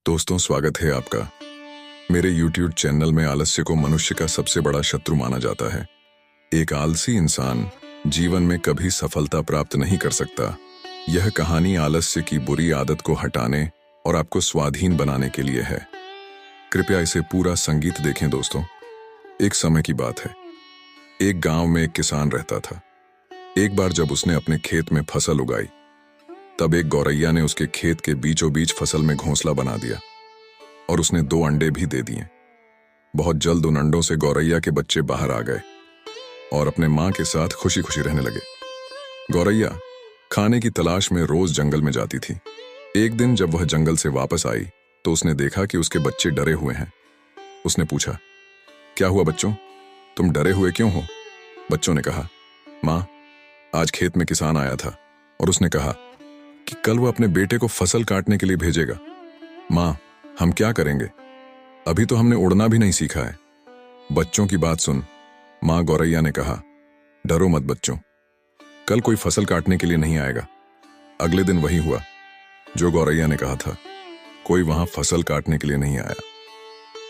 दोस्तों, स्वागत है आपका मेरे YouTube चैनल में। आलस्य को मनुष्य का सबसे बड़ा शत्रु माना जाता है। एक आलसी इंसान जीवन में कभी सफलता प्राप्त नहीं कर सकता। यह कहानी आलस्य की बुरी आदत को हटाने और आपको स्वाधीन बनाने के लिए है। कृपया इसे पूरा संगीत देखें दोस्तों। एक समय की बात है। एक गांव में एक किसान रहता था। एक बार जब उसने अपने खेत में फसल उगाई, तब एक गौरैया ने उसके खेत के बीचों बीच फसल में घोंसला बना दिया और उसने 2 अंडे भी दे दिए। बहुत जल्द उन अंडों से गौरैया के बच्चे बाहर आ गए और अपने मां के साथ खुशी खुशी रहने लगे। गौरैया खाने की तलाश में रोज जंगल में जाती थी। एक दिन जब वह जंगल से वापस आई तो उसने देखा कि उसके बच्चे डरे हुए हैं। उसने पूछा, क्या हुआ बच्चों, तुम डरे हुए क्यों हो? बच्चों ने कहा, मां, आज खेत में किसान आया था और उसने कहा कि कल वो अपने बेटे को फसल काटने के लिए भेजेगा। मां, हम क्या करेंगे? अभी तो हमने उड़ना भी नहीं सीखा है। बच्चों की बात सुन मां गौरैया ने कहा, डरो मत बच्चों, कल कोई फसल काटने के लिए नहीं आएगा। अगले दिन वही हुआ जो गौरैया ने कहा था। कोई वहां फसल काटने के लिए नहीं आया।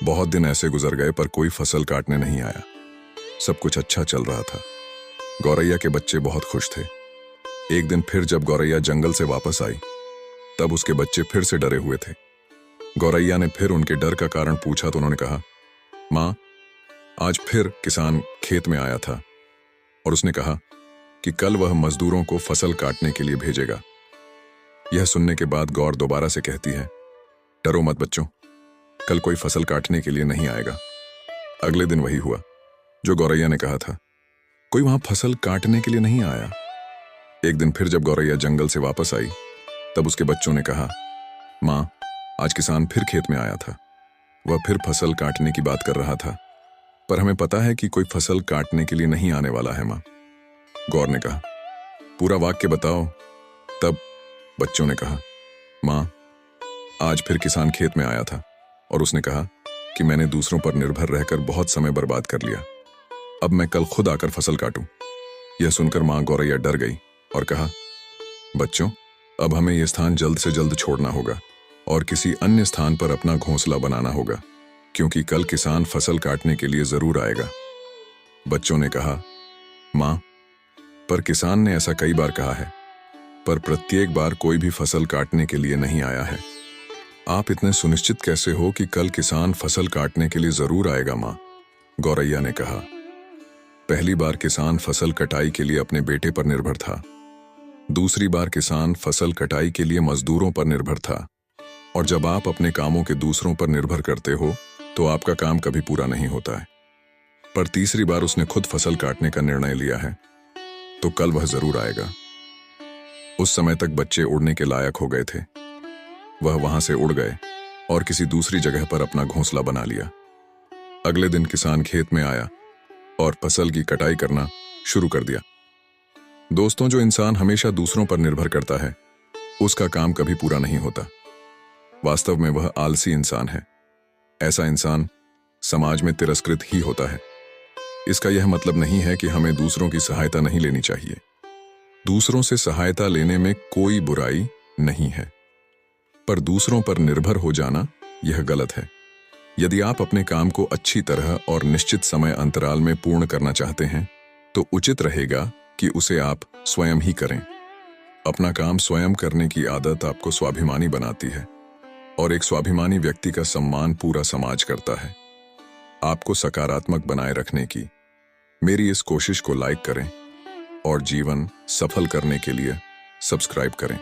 बहुत दिन ऐसे गुजर गए पर कोई फसल काटने नहीं आया। सब कुछ अच्छा चल रहा था। गौरैया के बच्चे बहुत खुश थे। एक दिन फिर जब गौरैया जंगल से वापस आई, तब उसके बच्चे फिर से डरे हुए थे। गौरैया ने फिर उनके डर का कारण पूछा तो उन्होंने कहा, मां, आज फिर किसान खेत में आया था और उसने कहा कि कल वह मजदूरों को फसल काटने के लिए भेजेगा। यह सुनने के बाद गौर दोबारा से कहती है, डरो मत बच्चों, कल कोई फसल काटने के लिए नहीं आएगा। अगले दिन वही हुआ जो गौरैया ने कहा था। कोई वहां फसल काटने के लिए नहीं आया। एक दिन फिर जब गौरैया जंगल से वापस आई, तब उसके बच्चों ने कहा, मां, आज किसान फिर खेत में आया था। वह फिर फसल काटने की बात कर रहा था, पर हमें पता है कि कोई फसल काटने के लिए नहीं आने वाला है मां। गौर ने कहा, पूरा वाक्य बताओ। तब बच्चों ने कहा, मां, आज फिर किसान खेत में आया था और उसने कहा कि मैंने दूसरों पर निर्भर रहकर बहुत समय बर्बाद कर लिया। अब मैं कल खुद आकर फसल काटूं। यह सुनकर मां गौरैया डर गई और कहा, बच्चों, अब हमें यह स्थान जल्द से जल्द छोड़ना होगा और किसी अन्य स्थान पर अपना घोंसला बनाना होगा, क्योंकि कल किसान फसल काटने के लिए जरूर आएगा। बच्चों ने कहा, मां, पर किसान ने ऐसा कई बार कहा है, पर प्रत्येक बार कोई भी फसल काटने के लिए नहीं आया है। आप इतने सुनिश्चित कैसे हो कि कल किसान फसल काटने के लिए जरूर आएगा मां? गौरैया ने कहा, पहली बार किसान फसल कटाई के लिए अपने बेटे पर निर्भर था। दूसरी बार किसान फसल कटाई के लिए मजदूरों पर निर्भर था। और जब आप अपने कामों के दूसरों पर निर्भर करते हो तो आपका काम कभी पूरा नहीं होता है। पर तीसरी बार उसने खुद फसल काटने का निर्णय लिया है, तो कल वह जरूर आएगा। उस समय तक बच्चे उड़ने के लायक हो गए थे। वह वहां से उड़ गए और किसी दूसरी जगह पर अपना घोंसला बना लिया। अगले दिन किसान खेत में आया और फसल की कटाई करना शुरू कर दिया। दोस्तों, जो इंसान हमेशा दूसरों पर निर्भर करता है, उसका काम कभी पूरा नहीं होता। वास्तव में वह आलसी इंसान है। ऐसा इंसान समाज में तिरस्कृत ही होता है। इसका यह मतलब नहीं है कि हमें दूसरों की सहायता नहीं लेनी चाहिए। दूसरों से सहायता लेने में कोई बुराई नहीं है, पर दूसरों पर निर्भर हो जाना यह गलत है। यदि आप अपने काम को अच्छी तरह और निश्चित समय अंतराल में पूर्ण करना चाहते हैं, तो उचित रहेगा कि उसे आप स्वयं ही करें। अपना काम स्वयं करने की आदत आपको स्वाभिमानी बनाती है और एक स्वाभिमानी व्यक्ति का सम्मान पूरा समाज करता है। आपको सकारात्मक बनाए रखने की मेरी इस कोशिश को लाइक करें और जीवन सफल करने के लिए सब्सक्राइब करें।